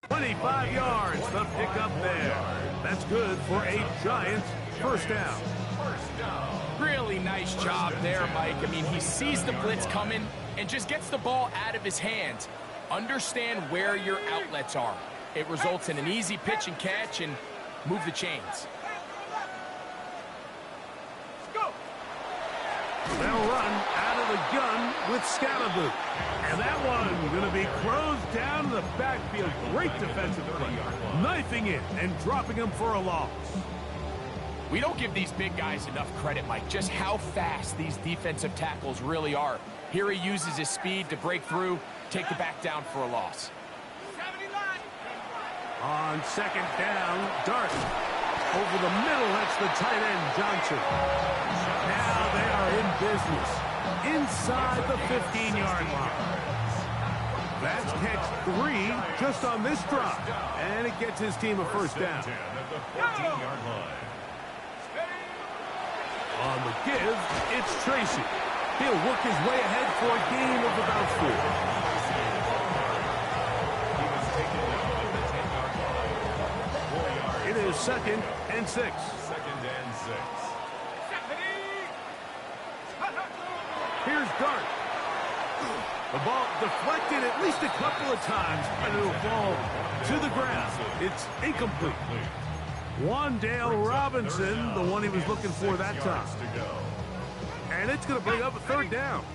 "25 yards, the pickup there. That's good for a Giants first down. Really nice job there, Mike. I mean, he sees the blitz coming and just gets the ball out of his hands. Understand where your outlets are. It results in an easy pitch and catch and move the chains. They'll run out of the gun with Scalaboo. And that one going to be closed down to the backfield. Great defensive play. Knifing it and dropping him for a loss. We don't give these big guys enough credit, Mike, just how fast these defensive tackles really are. Here he uses his speed to break through, take the back down for a loss. On second down, Dart. Over the middle, that's the tight end, Johnson. Now they are in business. Inside the 15-yard line. That's catch 3 just on this drop. And it gets his team a first down. On the give, it's Tracy. He'll work his way ahead for a gain of about 4. It is 2nd and 6. 2nd and 6. Here's Dart. The ball deflected at least a couple of times, and it'll fall to the ground. It's incomplete. Wandale Robinson, the one he was looking for that time. And it's going to bring up a third down.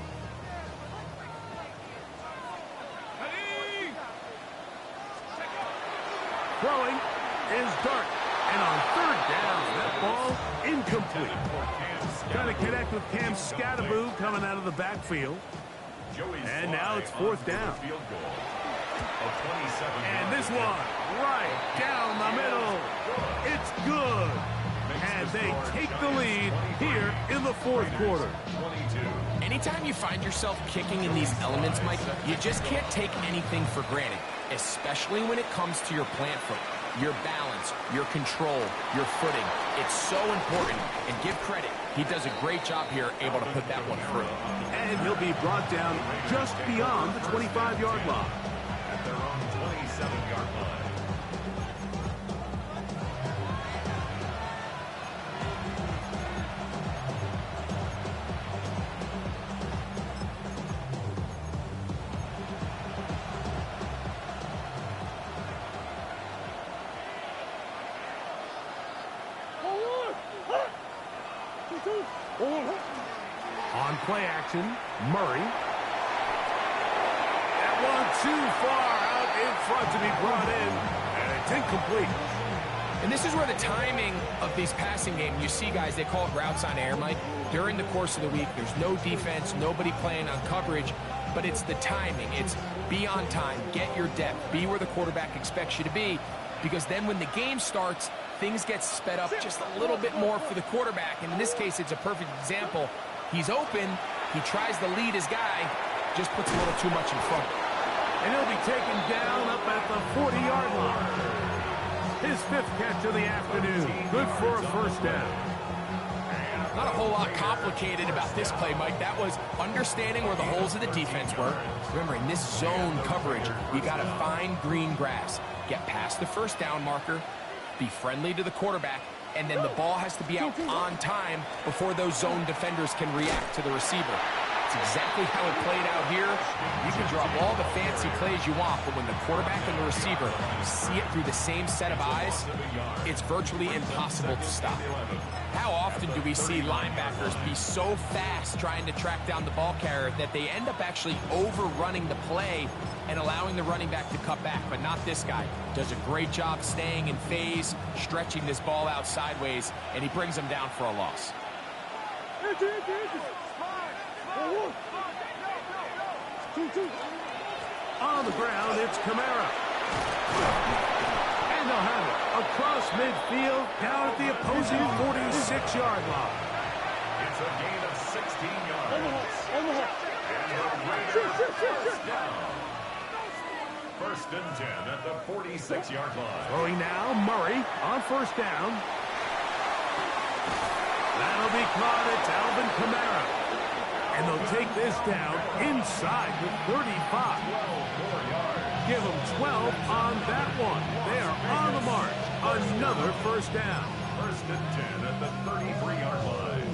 Throwing is Dart. And on third down, that ball incomplete. Trying to connect with Cam Scalaboo coming out of the backfield. And now it's 4th down. And this one right down the middle. It's good. And they take the lead here in the fourth quarter. Anytime you find yourself kicking in these elements, Mike, you just can't take anything for granted, especially when it comes to your plant foot, your balance, your control, your footing. It's so important, and give credit. He does a great job here, able to put that one through. And he'll be brought down just beyond the 25-yard line. At their own 27-yard line. On play action, Murray. That one too far out in front to be brought in, and it's incomplete. And this is where the timing of these passing games, you see guys, they call it routes on air, Mike. During the course of the week, there's no defense, nobody playing on coverage, but it's the timing. It's be on time, get your depth, be where the quarterback expects you to be, because then when the game starts, things get sped up just a little bit more for the quarterback. And in this case, it's a perfect example. He's open. He tries to lead his guy. Just puts a little too much in front. And he'll be taken down up at the 40-yard line. His 5th catch of the afternoon. Good for a first down. Not a whole lot complicated about this play, Mike. That was understanding where the holes of the defense were. Remember, in this zone coverage, you got to find green grass. Get past the first down marker, be friendly to the quarterback, and then the ball has to be out on time before those zone defenders can react to the receiver. It's exactly how it played out here. You can drop all the fancy plays you want, but when the quarterback and the receiver see it through the same set of eyes, it's virtually impossible to stop. How often do we see linebackers be so fast trying to track down the ball carrier that they end up actually overrunning the play and allowing the running back to cut back? But not this guy. Does a great job staying in phase, stretching this ball out sideways, and he brings him down for a loss. On the ground, it's Kamara. And they'll have it across midfield, down at the opposing 46-yard line. It's a gain of 16 yards. First and 10 at the 46-yard line. Throwing now, Murray on first down. That'll be caught. It's Alvin Kamara. And they'll take this down inside the 35. Give them 12 on that one. They are on the march. Another first down. First and 10 at the 33-yard line.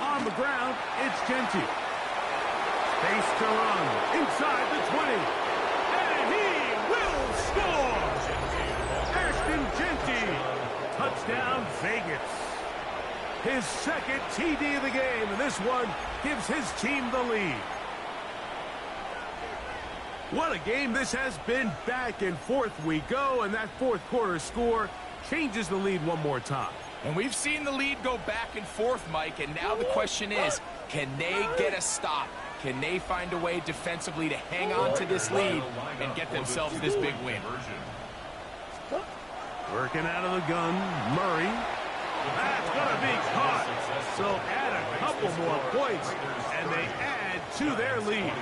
On the ground, it's Genty. Space to run inside the 20. And he will score! Ashton Genty. Touchdown, Vegas. His 2nd TD of the game, and this one gives his team the lead. What a game this has been. Back and forth we go, and that 4th quarter score changes the lead one more time. And we've seen the lead go back and forth, Mike, and now the question is, can they get a stop? Can they find a way defensively to hang on to this lead and get themselves this big win? Working out of the gun, Murray. That's going to be caught. So add a couple more points, and they add to their lead.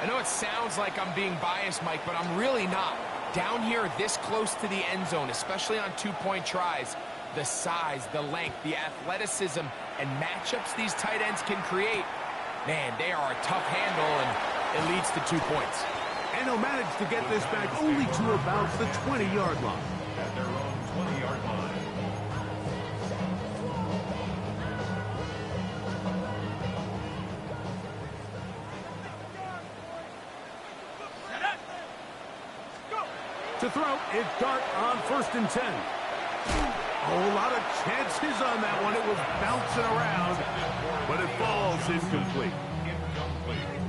I know it sounds like I'm being biased, Mike, but I'm really not. Down here, this close to the end zone, especially on 2-point tries, the size, the length, the athleticism, and matchups these tight ends can create, man, they are a tough handle, and it leads to 2 points. And he'll manage to get this back only to about the 20-yard line. At their own 20-yard line. To throw, it's Dart on first and 10. A whole lot of chances on that one. It was bouncing around, but it falls incomplete.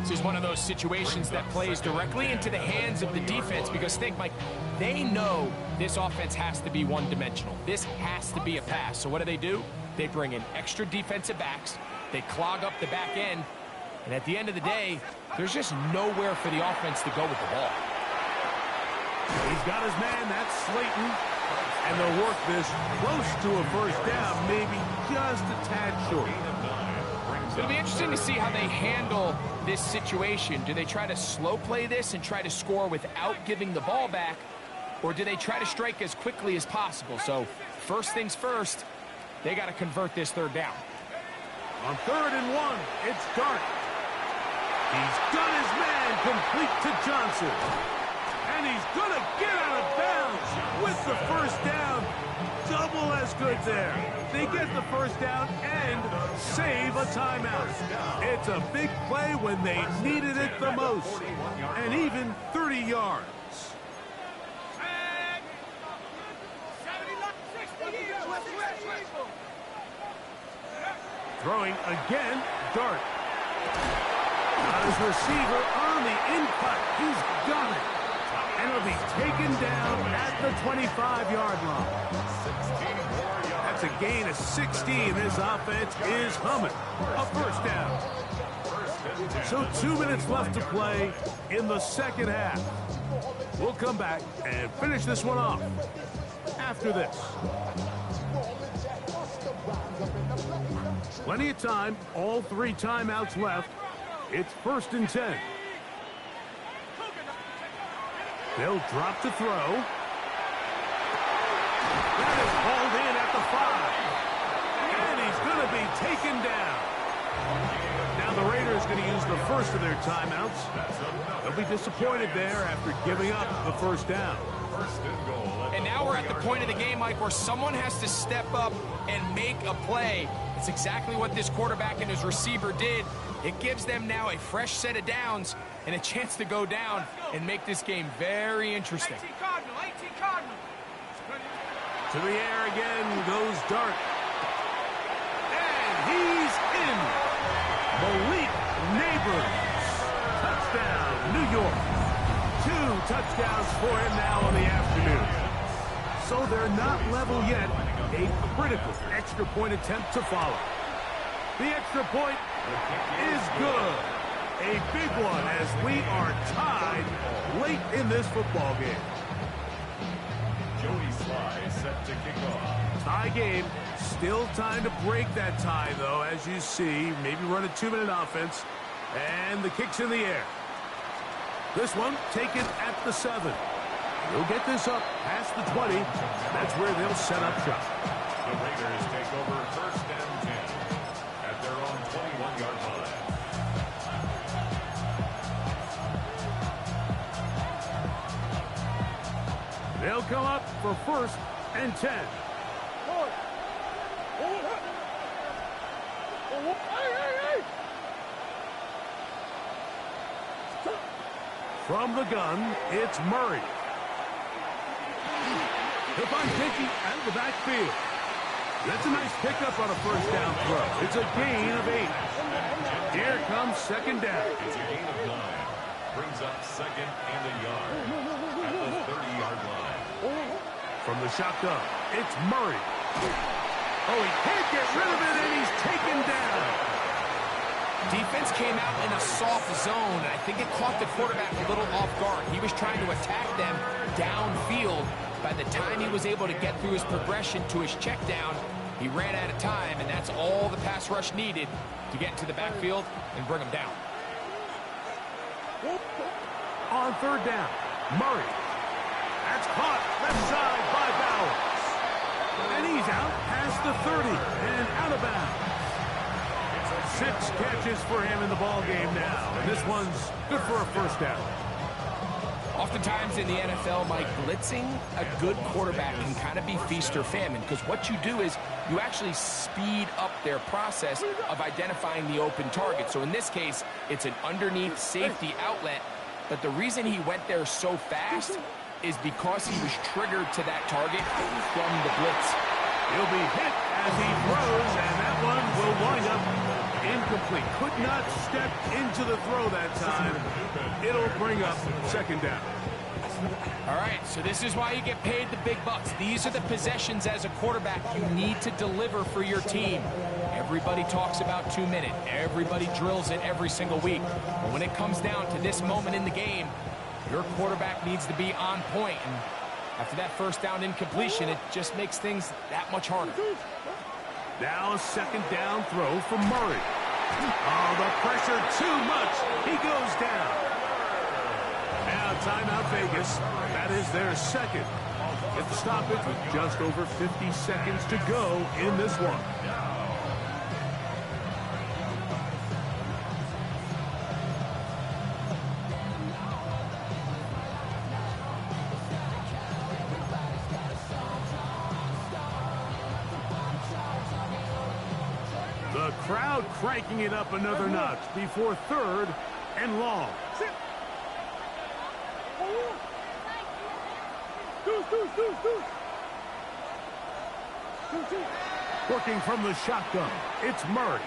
This is one of those situations that plays directly into the hands of the defense because think, Mike, they know this offense has to be one-dimensional. This has to be a pass. So what do? They bring in extra defensive backs. They clog up the back end. And at the end of the day, there's just nowhere for the offense to go with the ball. He's got his man, that's Slayton. And they'll work this close to a first down, maybe just a tad short. It'll be interesting to see how they handle this situation. Do they try to slow play this and try to score without giving the ball back? Or do they try to strike as quickly as possible? So first things first, they got to convert this 3rd down. On 3rd and 1, it's Dart. He's got his man complete to Johnson. And he's going to get out of bounds with the first down. Double as good there. They get the first down and save a timeout. It's a big play when they needed it the most. And even 30 yards. Throwing again, Dart. Got his receiver on the in-cut. He's got it. And it'll be taken down at the 25-yard line. That's a gain of 16. This offense is humming. A first down. So 2 minutes left to play in the second half. We'll come back and finish this one off after this. Plenty of time. All 3 timeouts left. It's 1st and 10. They'll drop to throw. That is hauled in at the 5. And he's going to be taken down. Now the Raiders going to use the first of their timeouts. They'll be disappointed there after giving up the first down. And now we're at the point of the game, Mike, where someone has to step up and make a play. It's exactly what this quarterback and his receiver did. It gives them now a fresh set of downs and a chance to go down and make this game very interesting. 18 Cardinal. To the air again goes Dart. And he's in. Malik Neighbors. Touchdown, New York. 2 touchdowns for him now on the afternoon. So they're not level yet. A critical extra point attempt to follow. The extra point is good. A big one as we are tied late in this football game. Joey Sly set to kick off. Tie game. Still time to break that tie, though, as you see. Maybe run a 2-minute offense. And the kick's in the air. This one taken at the 7. He'll get this up past the 20. That's where they'll set up shop. The Raiders take over 1st and 10 at their own 21-yard line. They'll come up for 1st and 10. From the gun, it's Murray. He'll find Hickey out of the backfield. That's a nice pickup on a first down throw. It's a gain of 8. Here comes 2nd down. It's a gain of 9. Brings up 2nd and a yard at the 30-yard line. From the shotgun, it's Murray. Oh, he can't get rid of it, and he's taken down. Defense came out in a soft zone, and I think it caught the quarterback a little off guard. He was trying to attack them downfield. By the time he was able to get through his progression to his check down, he ran out of time, and that's all the pass rush needed to get to the backfield and bring him down. On 3rd down, Murray. That's caught left side by Bowers. And he's out past the 30 and out of bounds. 6 catches for him in the ball game now. And this one's good for a first down. Oftentimes in the NFL, Mike, blitzing a good quarterback can kind of be feast or famine, because what you do is you actually speed up their process of identifying the open target. So in this case, it's an underneath safety outlet, but the reason he went there so fast is because he was triggered to that target from the blitz. He'll be hit as he throws, and that one will wind up incomplete. Could not step into the throw that time. It'll bring up 2nd down. All right, so this is why you get paid the big bucks. These are the possessions as a quarterback you need to deliver for your team. Everybody talks about 2-minute. Everybody drills it every single week. But when it comes down to this moment in the game, your quarterback needs to be on point. And after that first down incompletion, it just makes things that much harder. Now a 2nd down throw from Murray. Oh, the pressure too much. He goes down. Now timeout Vegas. That is their 2nd. Get the stoppage with just over 50 seconds to go in this one. The crowd cranking it up another notch before 3rd and long. Working from the shotgun, it's Murray.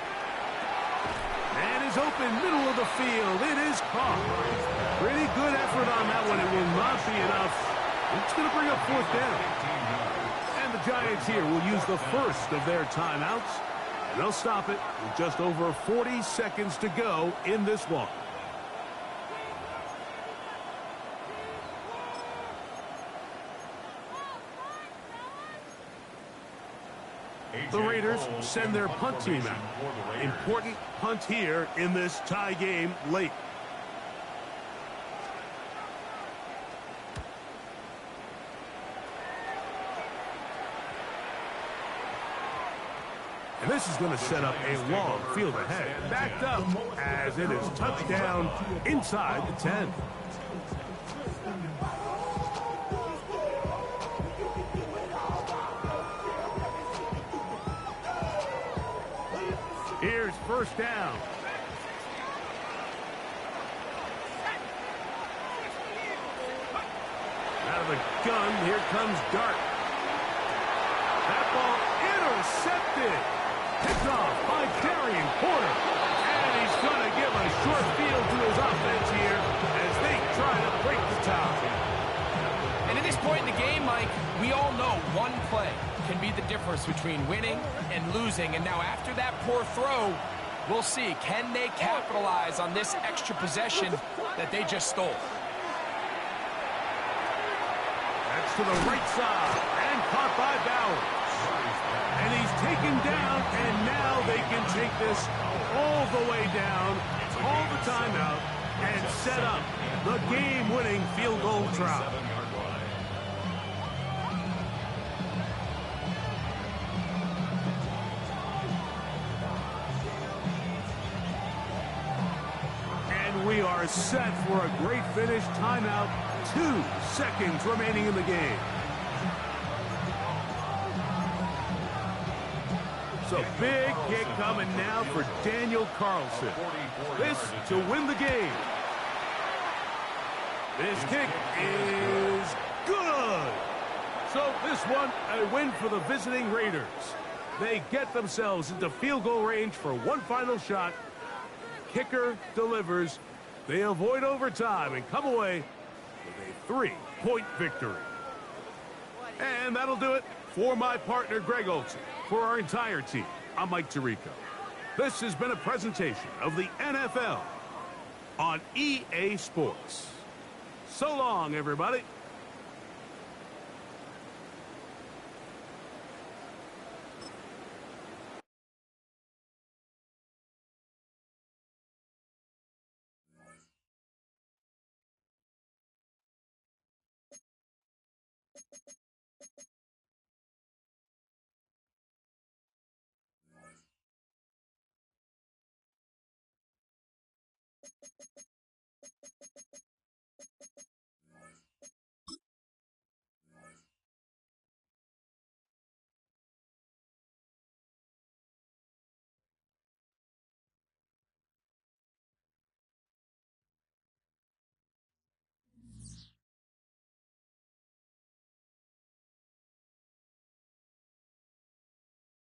And is open middle of the field. It is caught. Pretty good effort on that one. It will not be enough. It's going to bring up 4th down. And And the Giants here will use the first of their timeouts. And they'll stop it with just over 40 seconds to go in this one. The Raiders send their punt team out. Important punt here in this tie game late. And this is going to set up a long field ahead. Backed up as it is touchdown inside the 10. Here's first down. Out of the gun, here comes Dart. That ball intercepted. Picked off by Darian Porter. And he's going to give a short field to his offense here as they try to break the tie. And at this point in the game, Mike, we all know one play can be the difference between winning and losing. And now after that poor throw, we'll see. Can they capitalize on this extra possession that they just stole? That's to the right side and caught by Bowers. And he's taken down, and now they can take this all the way down, call the timeout, and set up the game-winning field goal try. And we are set for a great finish. Timeout, 2 seconds remaining in the game. So big kick coming now for Daniel Carlson. This to win the game. This kick is good. So this one, a win for the visiting Raiders. They get themselves into field goal range for one final shot. Kicker delivers. They avoid overtime and come away with a 3-point victory. And that'll do it for my partner, Greg Olsen. For our entire team, I'm Mike Tirico. This has been a presentation of the NFL on EA Sports. So long, everybody.